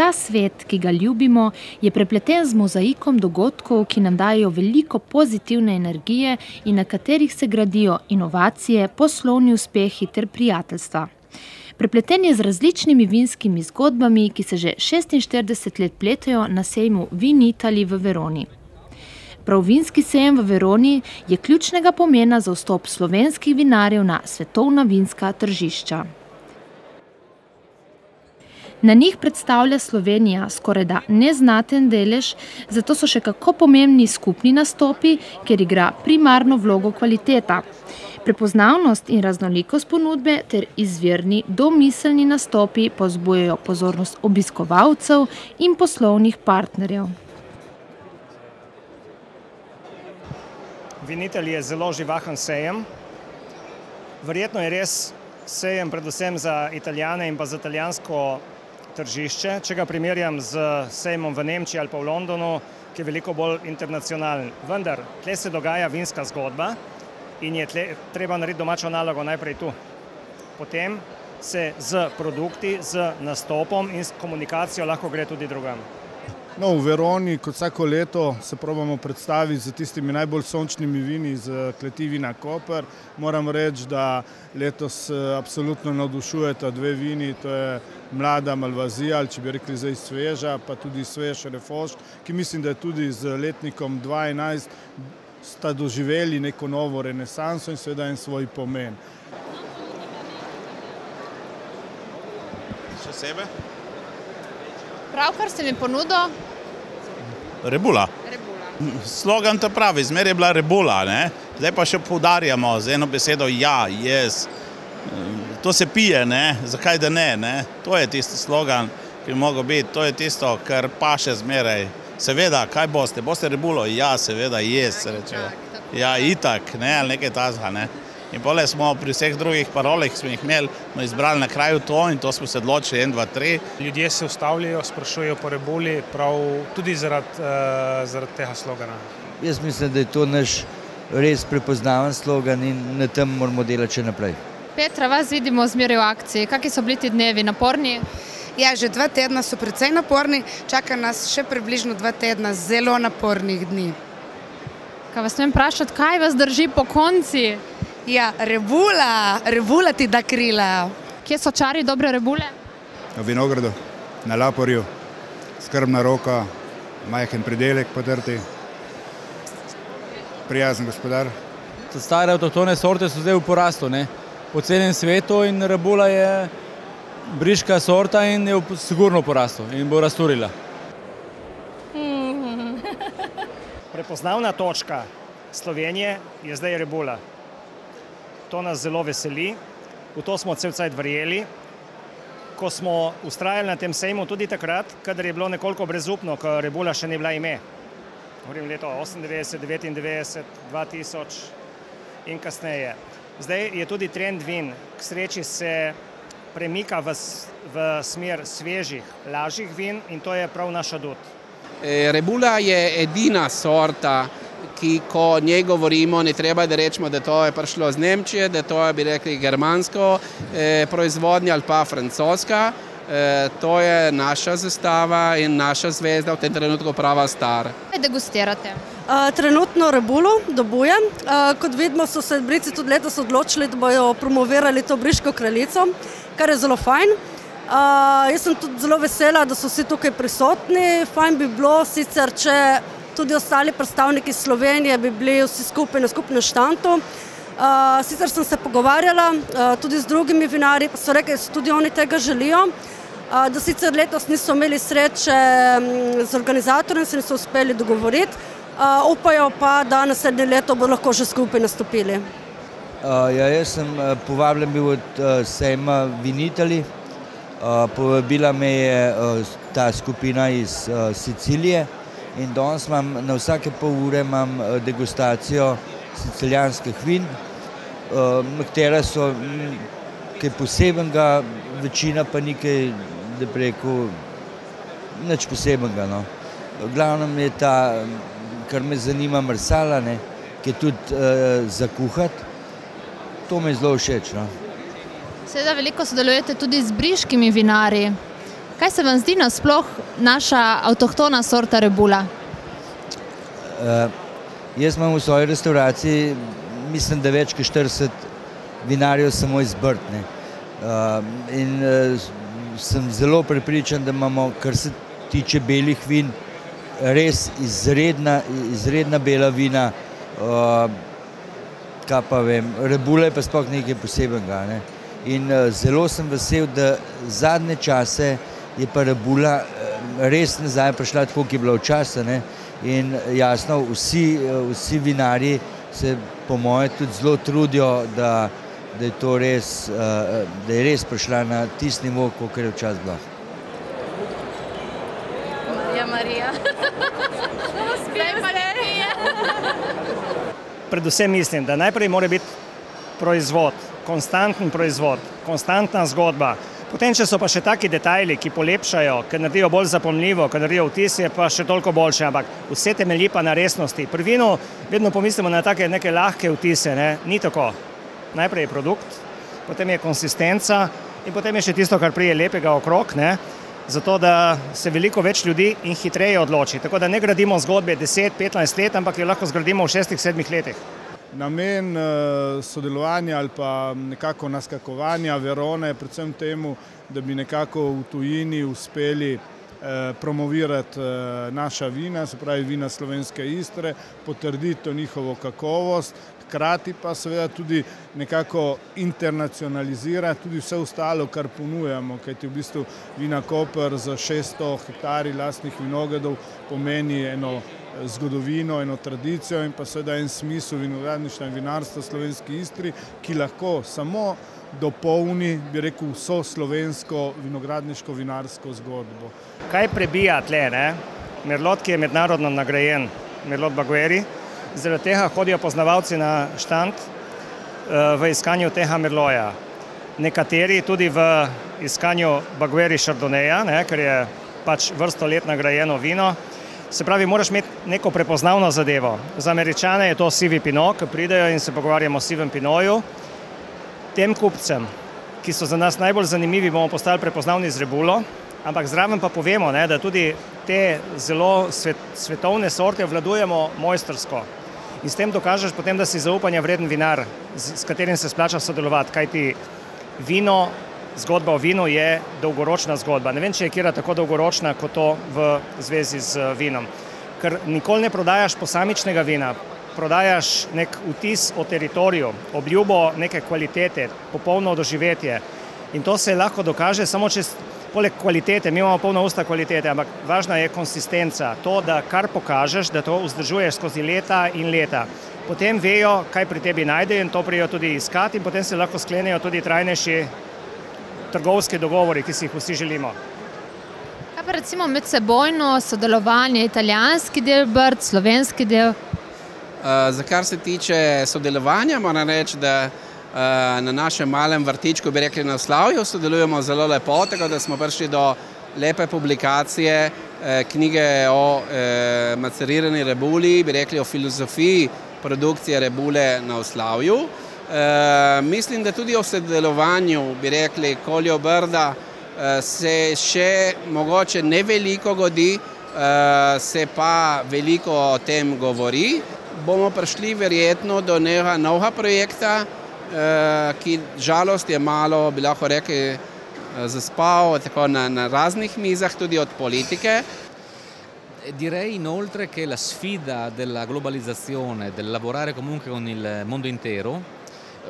Ta svet, ki ga ljubimo, je prepleten z mozaikom dogodkov, ki nam dajo veliko pozitivne energije in na katerih se gradijo inovacije, poslovni uspehi ter prijateljstva. Prepleten je z različnimi vinskimi zgodbami, ki se že 46 let pletejo na sejmu Vinitaly v Veroni. Prav vinski sejem v Veroni je ključnega pomena za vstop slovenskih vinarjev na svetovna vinska tržišča. Na njih predstavlja Slovenija skorajda neznaten delež, zato so še kako pomembni skupni nastopi, kjer igra primarno vlogo kvaliteta. Prepoznavnost in raznolikost ponudbe ter izvirni domiselni nastopi pozbujajo pozornost obiskovalcev in poslovnih partnerjev. Vinitaly je zelo živahen sejem. Verjetno je res sejem predvsem za Italijane in pa za italijansko tržišče. Če ga primerjam z sejmom v Nemčiji ali pa v Londonu, ki je veliko bolj internacionalen. Vendar, tle se dogaja vinska zgodba in je treba narediti domačo nalogo najprej tu. Potem se z produkti, z nastopom in s komunikacijo lahko gre tudi drugam. No, v Veroni, kot vsako leto, se probamo predstaviti z tistimi najbolj sončnimi vini z kleti Vina Koper. Moram reči, da letos absolutno navdušujeta dve vini, to je mlada Malvazija, ali če bi rekli zdaj sveža, pa tudi svež Refoš, ki mislim, da je tudi z letnikom 2011 sta doživeli neko novo renesanso in seveda en svoj pomen. Še sebe? Pravkar ste mi ponudil? Rebula. Slogan to pravi, zmeraj je bila rebula, ne? Zdaj pa še poudarjamo z eno besedo ja, yes. To se pije, ne? Zakaj da ne, ne? To je tisti slogan, ki bi mogel biti, to je tisto, kar paše zmeraj. Seveda, kaj boste? Boste rebulo? Ja, seveda, yes, se rečejo. Ja, itak, ne, ali nekaj tazga, ne? In pole smo pri vseh drugih parolih, ki smo jih imeli, smo izbrali na kraju to in to smo se odločili 1, 2, 3. Ljudje se ustavljajo, sprašujejo po rebuli, prav tudi zaradi tega slogana. Jaz mislim, da je to naš res prepoznaven slogan in na tem moramo delati še naprej. Petra, vas vidimo zmeraj v akciji. Kakšni so bili ti dnevi, naporni? Ja, že 2 tedna so precej naporni, čaka nas še približno 2 tedna zelo napornih dni. Kaj vas smem vprašati, kaj vas drži po konci? Ja, rebula ti da krila. Kje so čari dobre rebule? V vinogradu, na Laporju, skrbna roka, majhen pridelek potrti, prijazen gospodar. Stare avtohtone sorte so zdaj v porastu, ne? Po celem svetu in rebula je briška sorta in je sigurno v porastu in bo razturila. Prepoznavna točka Slovenije je zdaj rebula. To nas zelo veseli, v to smo cel cajt verjeli. Ko smo vztrajali na tem sejmu tudi takrat, kadar je bilo nekoliko brezupno, ko rebula še ni bila ime. Govorim leto 98, 99, 2000 in kasneje. Zdaj je tudi trend vin, k sreči se premika v smer svežih, lažjih vin in to je prav naš adut. Rebula je edina sorta, ki ko njej govorimo, ne treba da rečemo, da to je prišlo z Nemčije, da to je, bi rekli, germansko proizvodnja ali pa francoska. To je naša zastava in naša zvezda v tem trenutku prava star. Kaj degustirate? Trenutno rebulo dobujem. Kot vidimo, so se Brici tudi letos odločili, da bojo promovirali to briško kraljico, kar je zelo fajn. Jaz sem tudi zelo vesela, da so vsi tukaj prisotni. Fajn bi bilo sicer, če tudi ostali predstavniki Slovenije bi bili vsi skupaj na skupnem štandu. Sicer sem se pogovarjala tudi z drugimi vinarji, pa so rekli, da tudi oni tega želijo. Da sicer letos niso imeli sreče z organizatorjem, se niso uspeli dogovoriti. Upajo pa, da naslednje leto bo lahko že skupaj nastopili. Jaz sem povabljen bil od sejma Vinitaly. Povabila me je ta skupina iz Sicilije in danes imam na vsake pol ure degustacijo sicilijanskih vin, nekatera so kaj posebenega, večina pa nekaj, da bi rekel, nič posebenega. V glavnem je ta, kar me zanima, marsala, ki je tudi za kuhati. To me je zelo všeč. Seveda veliko sodelujete tudi z briškimi vinarji. Kaj se vam zdi nasploh naša avtohtona sorta rebula? Jaz imam v svoji restauraciji, mislim, da več kot 40 vinarjev samo iz Brd. In sem zelo prepričan, da imamo, kar se tiče belih vin, res izredna bela vina. Kaj pa vem, rebula je pa sploh nekaj posebenega. In zelo sem vesel, da zadnje čase je pa rebula res nazaj prišla tako, kot je bila včasih. In jasno, vsi vinarji se po moje tudi zelo trudijo, da je res prišla na tisti nivo, kot je včasih bila. Marija. Predvsem mislim, da najprej mora biti proizvod, konstanten proizvod, konstantna zgodba. Potem, če so pa še taki detajli, ki polepšajo, ki naredijo bolj zapomljivo, ki naredijo vtis, je pa še toliko boljše, ampak vse temelji pa na resnosti. Pri vinu vedno pomislimo na take neke lahke vtise, ni tako. Najprej je produkt, potem je konsistenca in potem je še tisto, kar prije lepega okrog, zato da se veliko več ljudi in hitreje odloči. Tako da ne gradimo zgodbe 10-15 let, ampak jo lahko zgradimo v 6-7 letih. Namen sodelovanja ali pa nekako naskakovanja Verone je predvsem temu, da bi nekako v tujini uspeli promovirati naša vina, se pravi vina slovenske Istre, potrditi to njihovo kakovost, hkrati pa seveda tudi nekako internacionalizirati tudi vse ostalo, kar ponujamo, kajti v bistvu Vina Koper za 600 hektarji lastnih vinogradov pomeni eno zgodovino, eno tradicijo in pa seveda en smisel vinogradništva in vinarstva v slovenski Istri, ki lahko samo dopolni, bi rekel, vso slovensko vinogradniško vinarsko zgodbo. Kaj prebija tle, Merlot, ki je mednarodno nagrajen, Merlot Bagueri, zaradi tega hodijo poznavalci na štand v iskanju tega Merloja. Nekateri tudi v iskanju Bagueri Chardonneja, ker je pač vrsto let nagrajeno vino. Se pravi, moraš imeti neko prepoznavno zadevo. Za Američane je to sivi pinot, ki pridejo in se pogovarjamo o sivem pinoju. Tem kupcem, ki so za nas najbolj zanimivi, bomo postali prepoznavni z rebulo, ampak zraven pa povemo, da tudi te zelo svetovne sorte obvladujemo mojstrsko. In s tem dokažeš potem, da si zaupanja vreden vinar, s katerim se splača sodelovati, kajti vino, zgodba o vinu je dolgoročna zgodba. Ne vem, če je kjera tako dolgoročna, kot to v zvezi z vinom. Ker nikoli ne prodajaš posamičnega vina, prodajaš nek vtis o teritoriju, obljubo neke kvalitete, popolno doživetje. In to se lahko dokaže samo čez poleg kvalitete, mi imamo polna usta kvalitete, ampak važna je konsistenca. To, da kar pokažeš, da to vzdržuješ skozi leta in leta. Potem vejo, kaj pri tebi najdejo in to prijo tudi iskati in potem se lahko sklenejo tudi trajnejši trgovski dogovori, ki si jih vsi želimo. Kaj pa recimo medsebojno sodelovanje, italijanski del Brd, slovenski del? Za kar se tiče sodelovanja, moram reči, da na našem malem vrtičku, bi rekli na Slavju, sodelujemo zelo lepo, tako da smo prišli do lepe publikacije, knjige o macerirani rebuli, bi rekli o filozofiji produkcije rebule na Slavju. Mislim, da tudi o sodelovanju, bi rekli, Koljo Brda se še mogoče ne veliko godi, se pa veliko o tem govori. Bomo prišli verjetno do nekega novega projekta, ki žalost je malo, bi lahko rekli, zaspal tako na raznih mizah, tudi od politike. Direi inoltre che la sfida della globalizzazione, del lavorare comunque con il mondo intero,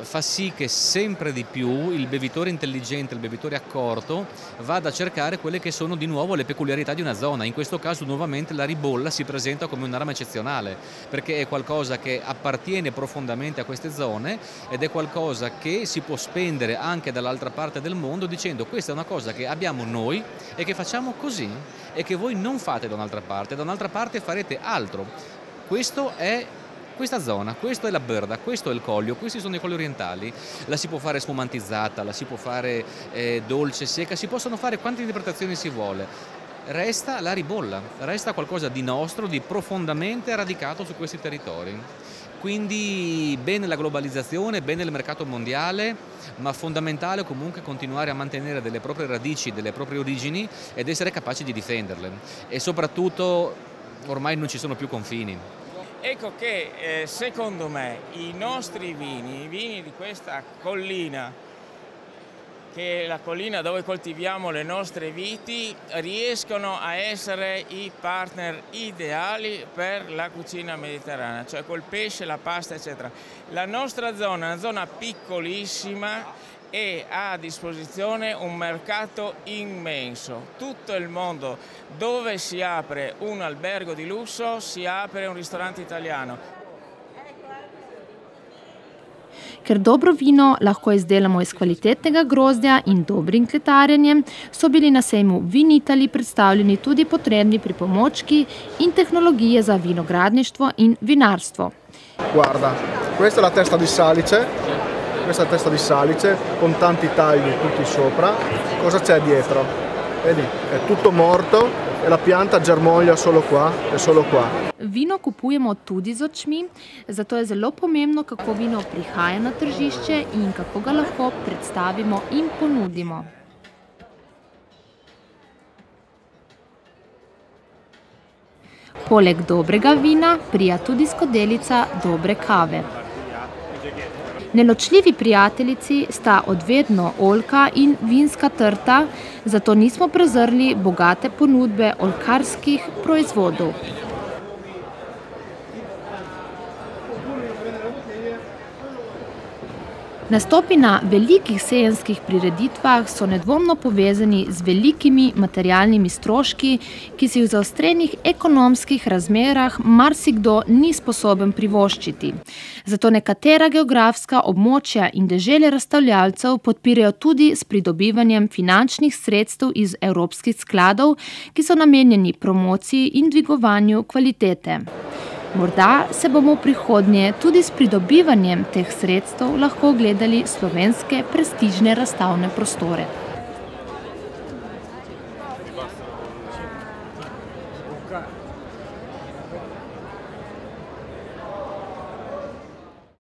fa sì che sempre di più il bevitore intelligente, il bevitore accorto vada a cercare quelle che sono di nuovo le peculiarità di una zona. In questo caso nuovamente la ribolla si presenta come un'arma eccezionale, perché è qualcosa che appartiene profondamente a queste zone ed è qualcosa che si può spendere anche dall'altra parte del mondo dicendo questa è una cosa che abbiamo noi e che facciamo così e che voi non fate da un'altra parte farete altro. Questa zona, questo è la Brda, questo è il Collio, questi sono i colli orientali, la si può fare sfumantizzata, la si può fare dolce, secca, si possono fare quante interpretazioni si vuole. Resta la ribolla, resta qualcosa di nostro, di profondamente radicato su questi territori. Quindi bene la globalizzazione, bene il mercato mondiale, ma fondamentale comunque continuare a mantenere delle proprie radici, delle proprie origini ed essere capaci di difenderle. E soprattutto ormai non ci sono più confini. Ecco che secondo me i nostri vini, i vini di questa collina, che è la collina dove coltiviamo le nostre viti, riescono a essere i partner ideali per la cucina mediterranea, cioè col pesce, la pasta, eccetera. La nostra zona è una zona piccolissima e ha a disposizione un mercato immenso. Tutto il mondo dove si apre un albergo di lusso, si apre un ristorante italiano. Ker dobro vino lahko izdelamo iz kvalitetnega grozdja in dobrim kletarjenjem, so bili na sejmu Vinitaly predstavljeni tudi potrebni pripomočki in tehnologije za vinogradništvo in vinarstvo. Guarda, questa è la testa di salice, con tanti tagli tutti sopra. Cosa c'è dietro? Vedi, è tutto morto e la pianta germoglia solo qua, è solo qua. Vino kupujemo tudi z očmi, zato je zelo pomembno, kako vino prihaja na tržišče in kako ga lahko predstavimo in ponudimo. Poleg dobrega vina prija tudi skodelica dobre kave. Neločljivi prijateljici sta odvedno oljka in vinska trta, zato nismo prezrli bogate ponudbe oljkarskih proizvodov. Nastopi na velikih sejenskih prireditvah so nedvomno povezani z velikimi materialnimi stroški, ki si v zaostrenih ekonomskih razmerah marsikdo ni sposoben privoščiti. Zato nekatera geografska območja in dežele razstavljalcev podpirajo tudi s pridobivanjem finančnih sredstev iz evropskih skladov, ki so namenjeni promociji in dvigovanju kvalitete. Morda se bomo v prihodnje tudi s pridobivanjem teh sredstev lahko ogledali slovenske prestižne razstavne prostore. Okay.